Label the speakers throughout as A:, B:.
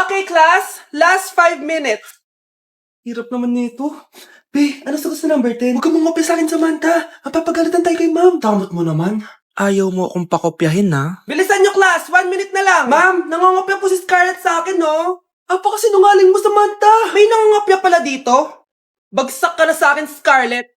A: Okay, class. Last 5 minutes. Hirap naman nito. Be, ano sagot sa number 10? Huwag ka mangopya sa akin, Samantha. Mapapagalitan tayo kay ma'am. Tamot mo naman. Ayaw mo akong pakopyahin, ha? Bilisan nyo, class. 1 minute na lang. Ma'am, nangongopya po si Scarlett sa akin, no? Apakasinungaling mo, Samantha. May nangongopya pala dito. Bagsak ka na sa akin, Scarlett.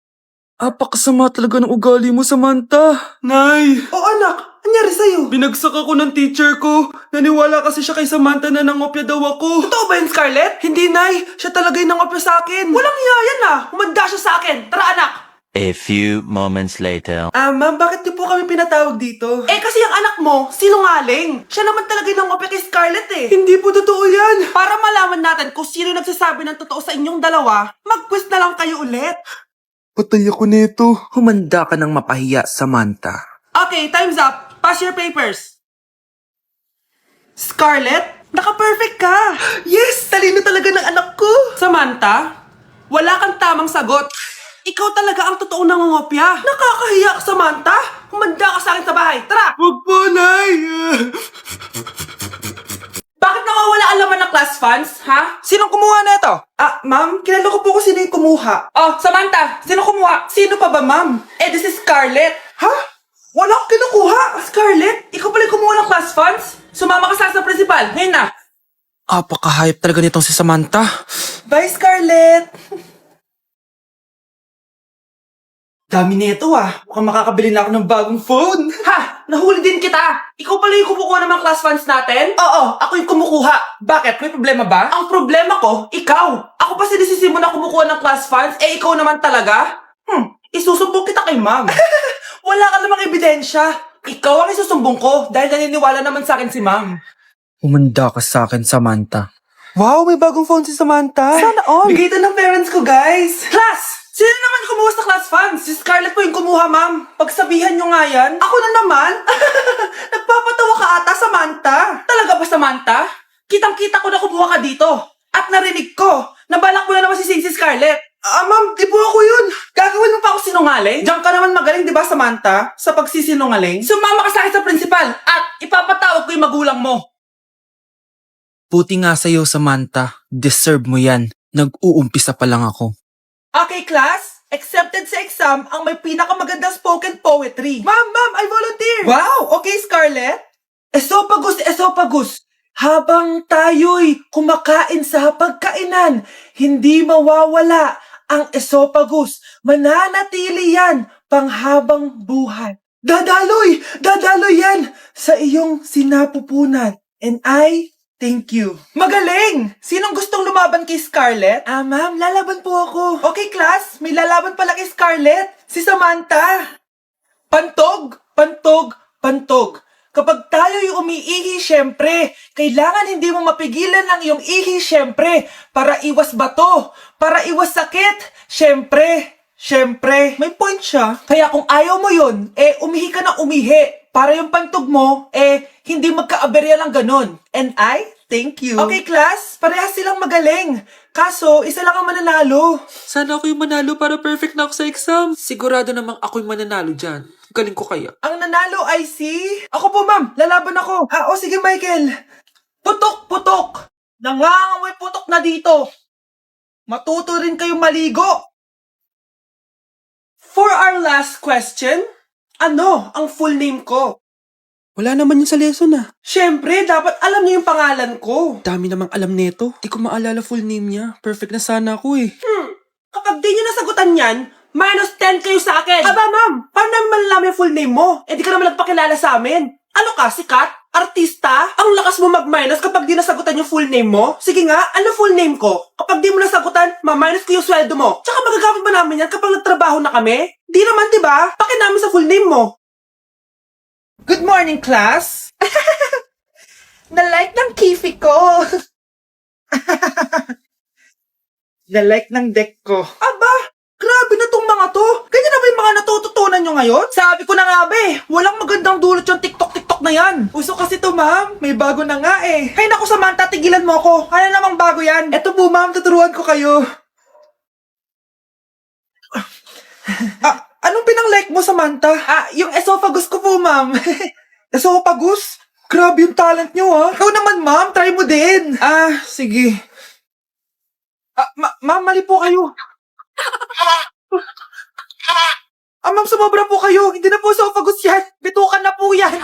A: Apakasama talaga ng ugali mo, Samantha. Nay! Oh, anak. Anyari sa'yo? Binagsak ako ng teacher ko. Naniwala kasi siya kay Samantha na nangopya daw ako. Totoo ba yun, Scarlett? Hindi, Nay. Siya talaga yung nangopya sa akin. Walang iya yan, ah. Humanda siya sa akin. Tara, anak.
B: A few moments later.
A: Ma'am, bakit niyo po kami pinatawag dito? Eh, kasi ang anak mo, sinungaling. Siya naman talaga yung nangopya kay Scarlett, eh. Hindi po totoo yan. Para malaman natin kung sino nagsasabi ng totoo sa inyong dalawa, mag-quiz na lang kayo ulit.
C: Patay ako nito. Humanda ka ng mapahiya, Samantha.
A: Okay, time's up. Pass your papers. Scarlett, naka-perfect ka. Yes, talino talaga ng anak ko. Samantha, wala kang tamang sagot. Ikaw talaga ang totoong nangungopya. Nakakahiya ka, Samantha. Humanda ka sa akin sa bahay. Tara!
C: Huwag po, Nay!
A: Bakit nawawala ang laman ng class funds, ha? Sinong kumuha na ito? Ma'am, kilala ko po kung sino yung kumuha. Oh, Samantha, sino kumuha? Sino pa ba, ma'am? This is Scarlett. Ha? Wala akong kinukuha. Scarlett, ikaw pala yung kumuha ng class funds? Sumama ka sa principal. Ngayon na.
C: Apaka-hype talaga nitong si Samantha.
A: Bye, Scarlett. Dami nito Mukhang makakabili na ako ng bagong phone. Ha! Nahuli din kita! Ikaw pala yung kumukuha ng mga class funds natin? Oo, ako yung kumukuha. Bakit? May problema ba? Ang problema ko, ikaw. Ako pa sinisisi mo na kumukuha ng class funds, ikaw naman talaga? Isusumbong kita kay ma'am. Wala ka namang ebidensya. Ikaw ang isusumbong ko dahil naniniwala naman sa akin si ma'am.
C: Humanda ka sa akin, Samantha.
A: Wow, may bagong phone si Samantha. Sana all. Bigay ito ng parents ko, guys. Class! Sino naman kumuha sa class funds? Si Scarlett po yung kumuha, ma'am. Pagsabihan nyo nga yan. Ako na naman? Nagpapatawa ka ata, Samantha. Talaga ba, Samantha? Kitang-kita ko na kumuha ka dito. At narinig ko, nabalak mo na naman si Scarlett. Ma'am, di po ako yun. Gagawin mo pa ako sinungaling? Diyan ka naman magaling, di ba, Samantha? Sa pagsisinungaling? Sumama ka sa akin sa principal at ipapatawag ko yung magulang mo.
C: Buti nga sa'yo, Samantha. Deserve mo yan. Nag-uumpisa pa lang ako.
A: Okay, class. Accepted sa exam ang may pinakamagandang spoken poetry. Ma'am, I volunteer. Wow, okay, Scarlett. Esophagus. Habang tayo'y kumakain sa pagkainan, hindi mawawala ang esophagus. Mananatili yan panghabang buhay. Dadaloy yan sa iyong sinapupunan. And I thank you. Magaling! Sinong gustong lumaban kay Scarlett? Ma'am, lalaban po ako. Okay, class. May lalaban pala kay Scarlett. Si Samantha. Pantog. Kapag tayo'y umiihi, syempre, kailangan hindi mo mapigilan ang iyong ihi, syempre, para iwas bato, para iwas sakit, syempre. May point siya. Kaya kung ayaw mo yun, umihi ka na umihi. Para yung pantog mo, hindi magka-aberya lang ganun. And I thank you. Okay, class. Parehas silang magaling. Kaso, isa lang ang mananalo.
C: Sana ako yung manalo para perfect na ako sa exam. Sigurado namang ako yung mananalo dyan. Galing ko kaya.
A: Ang nanalo ay si... Ako po, ma'am. Lalaban ako. Sige, Michael. Putok. Nangangamoy putok na dito. Matuto rin kayong maligo. For our last question, ano ang full name ko?
C: Wala naman yun sa lesson
A: Siyempre, dapat alam niyo yung pangalan ko.
C: Dami namang alam nito. Di ko maalala full name niya. Perfect na sana ako eh.
A: Kapag di niyo nasagutan yan, -10 kayo sa akin. Aba, ma'am, paano namin malalaman yung full name mo? Di ka naman nagpakilala sa amin. Ano ka, sikat? Artista? Ang lakas mo mag-minus kapag di nasagutan yung full name mo? Sige nga, ano full name ko? Kapag di mo nasagutan, ma-minus ko yung sweldo mo. Tsaka magagamit ba namin yan kapag nagtrabaho na kami? Di naman, di ba? Pakin namin sa full name mo. Good morning, class. Na-like ng kifi ko. Na-like ng deck ko. Aba, grabe na tong mga to. Ganyan na ba yung mga natututunan nyo ngayon? Sabi ko na nga ba walang magandang dulot yung TikTok na yan. Uso kasi to, ma'am. May bago na nga Hay naku, Samantha, tigilan mo ako. Ano namang bago yan? Eto po, ma'am, tuturuan ko kayo. Anong pinang-like mo, Samantha? Yung esophagus ko po, ma'am. Esophagus? Grabe yung talent nyo, Ikaw naman, ma'am. Try mo din. Sige. Ma'am, mali po kayo. Ma'am, sumobra po kayo. Hindi na po esophagus yan. Bitukan na po yan.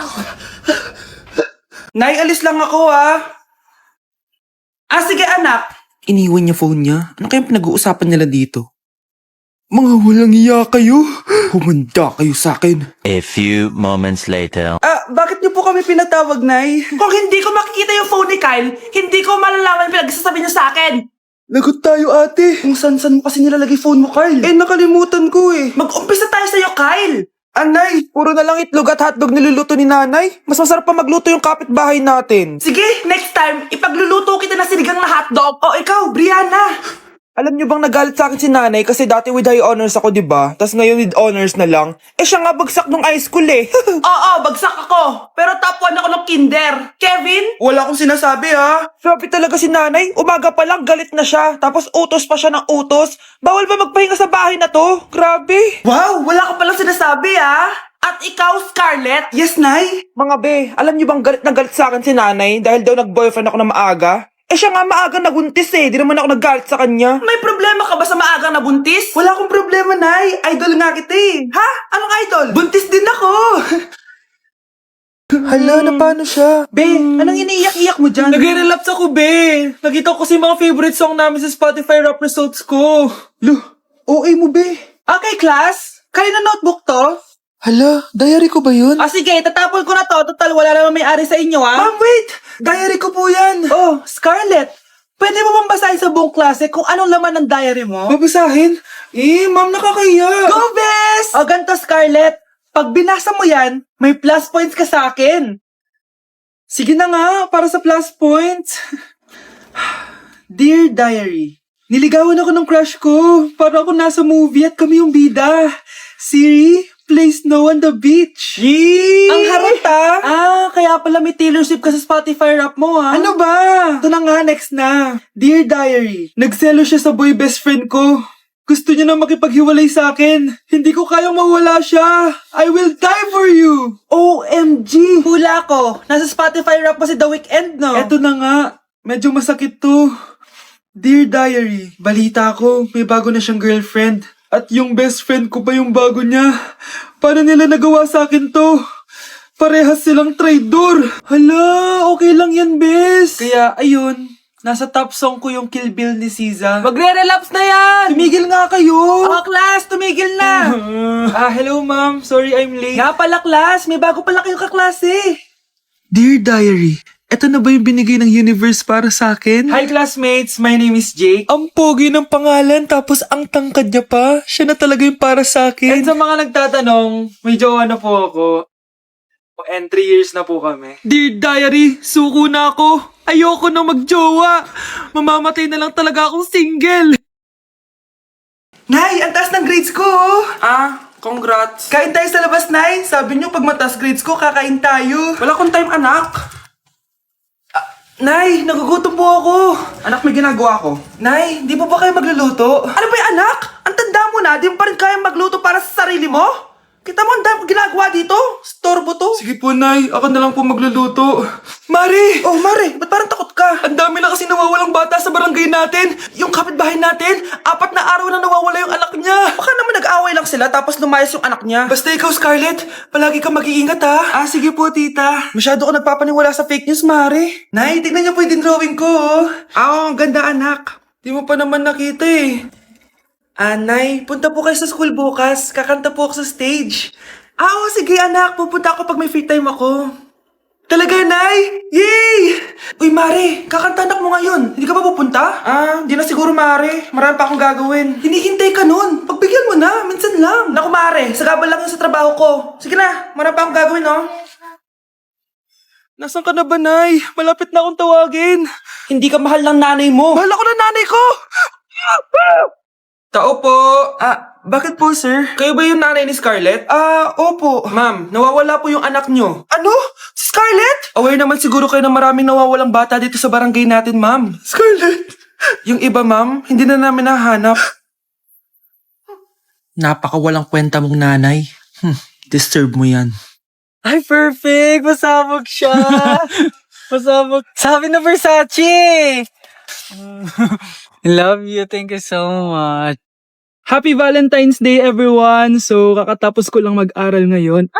A: Nay, alis lang ako, sige, anak.
C: Iniwan niya phone niya. Ano kayang pinag-uusapan nila dito? Mga walang iya kayo. Humanda kayo sa akin.
B: A few moments later.
A: Bakit niyo po kami pinatawag, Nay? Kung hindi ko makikita yung phone ni Kyle, hindi ko malalaman yung pinagsasabi niya sa akin. Lagot tayo, ate. Kung san-san mo kasi nilalagay phone mo, Kyle? Nakalimutan ko eh. Mag-umpisa tayo sa'yo, Kyle. Anay, puro na lang itlog at hotdog niluluto ni nanay. Mas masarap pa magluto yung kapitbahay natin. Sige, next time, ipagluluto kita na sinigang na hotdog. O ikaw, Brianna. Alam niyo bang nagalit sa akin si nanay kasi dati with high honors ako, diba? Tas ngayon with honors na lang. Siya nga bagsak nung high school eh. Oo, bagsak ako. Pero top 1 ako ng kinder. Kevin? Wala akong sinasabi Sabi talaga si nanay, umaga pa lang galit na siya. Tapos utos pa siya ng utos. Bawal ba magpahinga sa bahay na to? Grabe. Wow, wala ka palang sinasabi At ikaw, Scarlett? Yes, Nay. Mga be, alam niyo bang galit na galit sa akin si nanay dahil daw nag-boyfriend ako na maaga? Siya nga maagang nabuntis Di naman ako naggalit sa kanya. May problema ka ba sa maagang nabuntis? Wala akong problema, Nay. Idol nga kita Ha? Anong idol? Buntis din ako. Hala, na paano siya? Be, anong iniiyak-iyak mo dyan? Nagre-relapse ako, be. Nakita ko kasi mga favorite song namin sa Spotify rap results ko. OA mo, be. Okay, class. Kanina notebook to? Hala, diary ko ba yun? Sige, tatapon ko na to. Total, wala naman may-ari sa inyo, Ma'am, wait! Diary ko po yan. Oh, Scarlett, pwede mo bang basahin sa buong klase kung anong laman ng diary mo? Babasahin? Ma'am, nakakahiya. Go, Bes! O, ganito, Scarlett. Pag binasa mo yan, may plus points ka sa akin. Sige na nga, para sa plus points. Dear Diary, niligawan ako ng crush ko. Para ako nasa movie at kami yung bida. Siri, play Snow on the Beach. Yee! Ang harot kaya pala may Taylor Swift ka sa Spotify rap mo Ano ba? Ito na nga, next na. Dear Diary, nagselo siya sa boy best friend ko. Gusto niya na makipaghiwalay sa akin. Hindi ko kayang mawala siya. I will die for you. OMG! Hula ko. Nasa Spotify rap pa si The Weeknd, no? Eto na nga. Medyo masakit to. Dear Diary, balita ko, may bago na siyang girlfriend. At yung best friend ko pa yung bago niya. Paano nila nagawa sa akin to? Parehas silang traitor. Hala, okay lang yan, bes. Kaya, ayun, nasa top song ko yung Kill Bill ni SZA. Magre-relapse na yan! Tumigil nga kayo! Class, tumigil na! Hello ma'am, sorry I'm late. Nga pala, class, may bago pala kayong kaklase. Dear Diary, eto na ba yung binigay ng universe para sa akin? Hi classmates, my name is Jake. Ang pogi ng pangalan tapos ang tangkad niya pa. Siya na talaga yung para sa akin. And sa mga nagtatanong, may jowa na po ako. And 3 years na po kami. Dear Diary, suko na ako. Ayoko na magjowa. Mamamatay na lang talaga akong single. Nay, ang taas ng grades ko. Congrats. Kain tayo sa labas, Nay. Sabi niyo pag mataas grades ko, kakain tayo. Wala akong time, anak. Nay, nagugutom po ako. Anak, may ginagawa ko. Nay, di po ba kayo magluluto? Ano ba yung anak? Ang tanda mo na, di mo pa rin kaya magluto para sa sarili mo? Kita mo ang dami ginagawa dito? Storbo to. Sige po, Nay. Ako na lang po magluluto. Mari! Oh, Mari, ba't parang takot ka? Ang dami na kasi nawawalang bata sa barangay natin. Yung kapitbahay natin, 4 na araw na nawawala yung anak niya. Baka naman nag-away lang sila tapos lumayas yung anak niya. Basta ikaw, Scarlett, palagi kang mag-iingat sige po, tita. Masyado ka nagpapaniwala sa fake news, Mari. Nay, tignan niyo po yung drawing ko. Ang ganda, anak. Di mo pa naman nakita Nay, punta po kayo sa school bukas. Kakanta po ako sa stage. Sige anak. Pupunta ako pag may free time ako. Talaga, Nay? Yay! Uy, Mare, kakanta anak mo ngayon. Hindi ka ba pupunta? Hindi na siguro, Mare. Marami pa akong gagawin. Hinihintay ka nun. Pagbigyan mo na. Minsan lang. Naku, Mare. Sagabal lang yun sa trabaho ko. Sige na. Marami pa akong gagawin, Nasaan ka na ba, Nay? Malapit na akong tawagin. Hindi ka mahal ng nanay mo. Mahal ako ng nanay ko! Tao po. Bakit po, sir? Kayo ba yung nanay ni Scarlett? Opo. Ma'am, nawawala po yung anak nyo. Ano? Si Scarlett? Aware naman siguro kayo na maraming nawawalang bata dito sa barangay natin, ma'am. Scarlett? Yung iba, ma'am, hindi na namin nahanap.
C: Napakawalang kwenta mong nanay. Disturb mo yan.
D: Ay, perfect! Pasabog siya! Pasabog. Sabi na Versace! Love you. Thank you so much.
E: Happy Valentine's Day everyone! So, kakatapos ko lang mag-aral ngayon.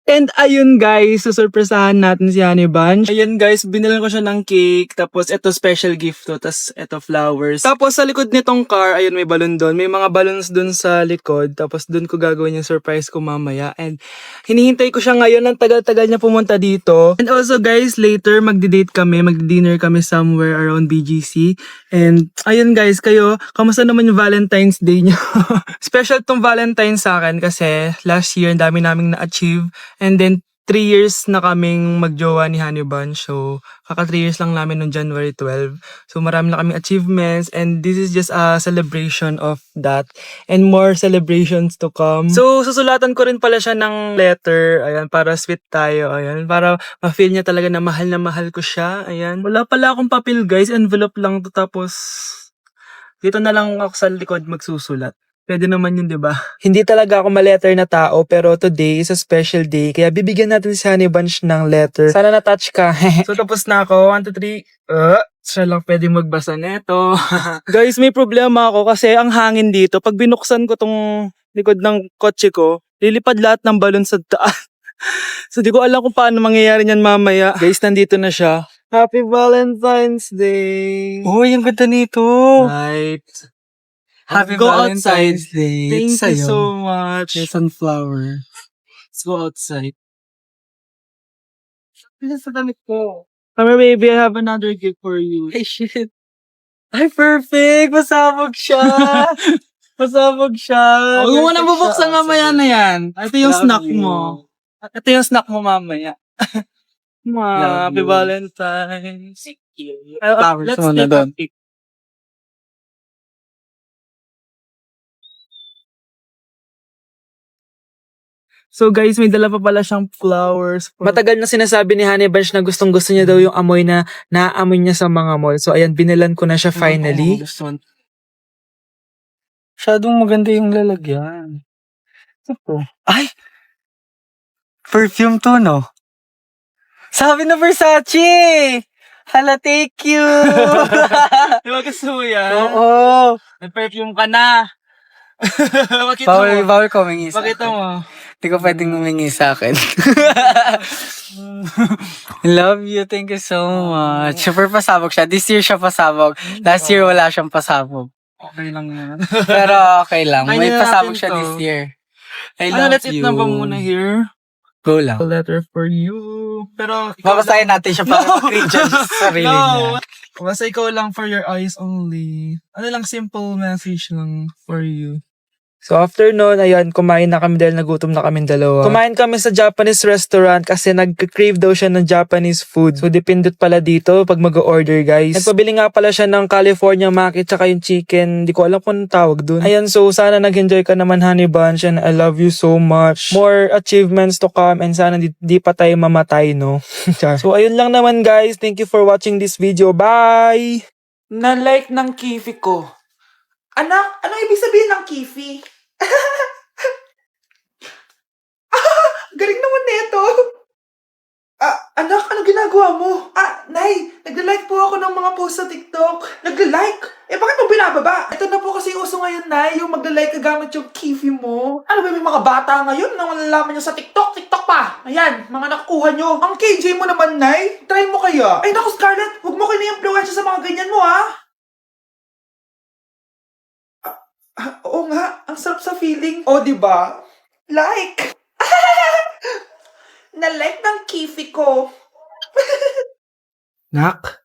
E: And ayun guys, susurpresahan natin si Honey Bunch. Ayun guys, binilan ko siya ng cake. Tapos ito special gift to. Tapos ito flowers. Tapos sa likod nitong car, ayun may balon doon. May mga balloons doon sa likod. Tapos doon ko gagawin yung surprise ko mamaya. And hinihintay ko siya ngayon. Ang tagal-tagal niya pumunta dito. And also guys, later magdi-date kami. Magdi-dinner kami somewhere around BGC. And ayun guys, kayo, kamusta naman yung Valentine's Day niyo? Special tong Valentine's sa akin kasi last year, ang dami naming na-achieve. And then, 3 years na kaming magjowa ni Honey Bunch. So, kaka 3 years lang namin noong January 12. So, marami na kaming achievements. And this is just a celebration of that. And more celebrations to come. So, susulatan ko rin pala siya ng letter. Ayan, para sweet tayo. Ayan, para ma-feel niya talaga na mahal ko siya. Ayan. Wala pala akong papel guys. Envelope lang to. Tapos, dito na lang ako sa likod magsusulat. Pwede naman yun, di ba? Hindi talaga ako ma-letter na tao, pero today is a special day, kaya bibigyan natin si Honey Bunch ng letter. Sana na-touch ka. So, tapos na ako. 1, 2, 3. Siya lang pwede magbasa neto. Guys, may problema ako kasi ang hangin dito, pag binuksan ko tong likod ng kotse ko, lilipad lahat ng balon sa taas. So, di ko alam kung paano mangyayari niyan mamaya. Guys, nandito na siya. Happy Valentine's Day!
D: Uy, ang ganda nito.
E: Right.
D: Happy
E: Go
D: Valentine's
E: outside.
D: Day.
E: Thank
D: Sa'yo.
E: you so much.
D: May sunflower.
E: Let's go outside. Pila sa damit ko. Come here, baby. I have another gift for you.
D: Ay, shit. Ay, perfect! Pasabog siya! Pasabog siya!
E: Huwag mo nang
D: bubuksan mamaya na yan.
E: Ito yung
D: Love
E: snack
D: you.
E: mo.
D: Ito yung snack mo mamaya. Love
E: Happy
D: you.
E: Valentine's.
D: Flowers
E: Let's
D: muna
E: take
D: doon.
E: a pic. So guys, may dala pa pala siyang flowers. Matagal na sinasabi ni Honey Bunch na gustong gusto niya daw yung amoy na naaamoy niya sa mga mall. So ayan, binilan ko na siya finally.
D: Masyadong maganda yung lalagyan. Ito. Ay! Perfume to, no? Sabi na Versace! Hala, thank you!
E: Di ba gusto mo yan?
D: Oo!
E: May perfume ka na. Makita mo.
D: Bawal ko humingi sa
E: Makita
D: akin.
E: mo.
D: Hindi ko pwedeng humingi sa akin. Love you. Thank you so much. Super pasabog siya. This year siya pasabog. Last year wala siyang pasabog.
E: Okay lang yan.
D: Pero okay lang.
E: Kaya
D: May
E: natin
D: pasabog siya
E: to.
D: this year. I
E: Ano,
D: love
E: let's
D: you.
E: eat na ba muna here?
D: Go lang.
E: A letter for you. Pero
D: Babasahin natin siya para ma-cringe sa sarili niya.
E: Basta ikaw lang for your eyes only. Ano lang, simple message lang for you. So after nun, ayan, kumain na kami dahil nagutom na kami dalawa. Kumain kami sa Japanese restaurant kasi nag-crave daw siya ng Japanese food. So dependent pala dito pag mag-order guys. Nagpabili nga pala siya ng California maki tsaka yung chicken. Di ko alam kung anong tawag dun. Ayan, so sana nag-enjoy ka naman Honey Bunch and I love you so much. More achievements to come and sana di pa tayo mamatay, no? So ayun lang naman guys. Thank you for watching this video. Bye!
A: Na-like ng kifi ko. Anak, ano ibig sabihin ng kifi? Galing naman nito. Anak, ano ginagawa mo? Nay, nagla-like po ako ng mga post sa TikTok. Nagla-like? Bakit mo binababa? Ito na po kasi uso ngayon, Nay, yung magla-like ka gamit yung kifi mo. Ano ba may mga bata ngayon na malalaman nyo sa TikTok? TikTok pa! Ayan, mga nakukuha nyo. Ang KJ mo naman, Nay. Try mo kaya. Ay, naku, Scarlett, huwag mo kini-influensya sa mga ganyan mo, ha? Oo nga, ang sarap sa feeling. O, diba? Like! Na-like ng kifi ko.
E: Nak,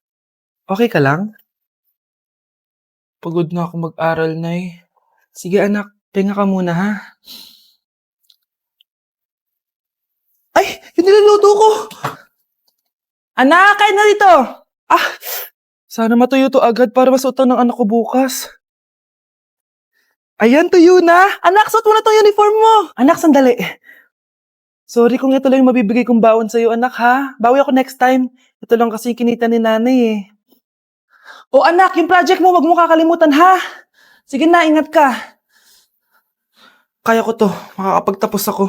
E: okay ka lang? Pagod na ako mag-aral, Nay. Sige anak, tinga ka muna ha. Ay, yung niluluto ko! Anak, kain na dito! Sana matuyo to agad para masuotan ng anak ko bukas. Ayan, tuyo na! Anak, suot mo na tong uniform mo! Anak, sandali. Sorry kung ito lang yung mabibigay kong baon sa'yo, anak ha. Bawi ako next time. Ito lang kasi yung kinita ni nanay eh. O anak, yung project mo, wag mo kakalimutan ha. Sige na, ingat ka. Kaya ko to. Makakapagtapos ako.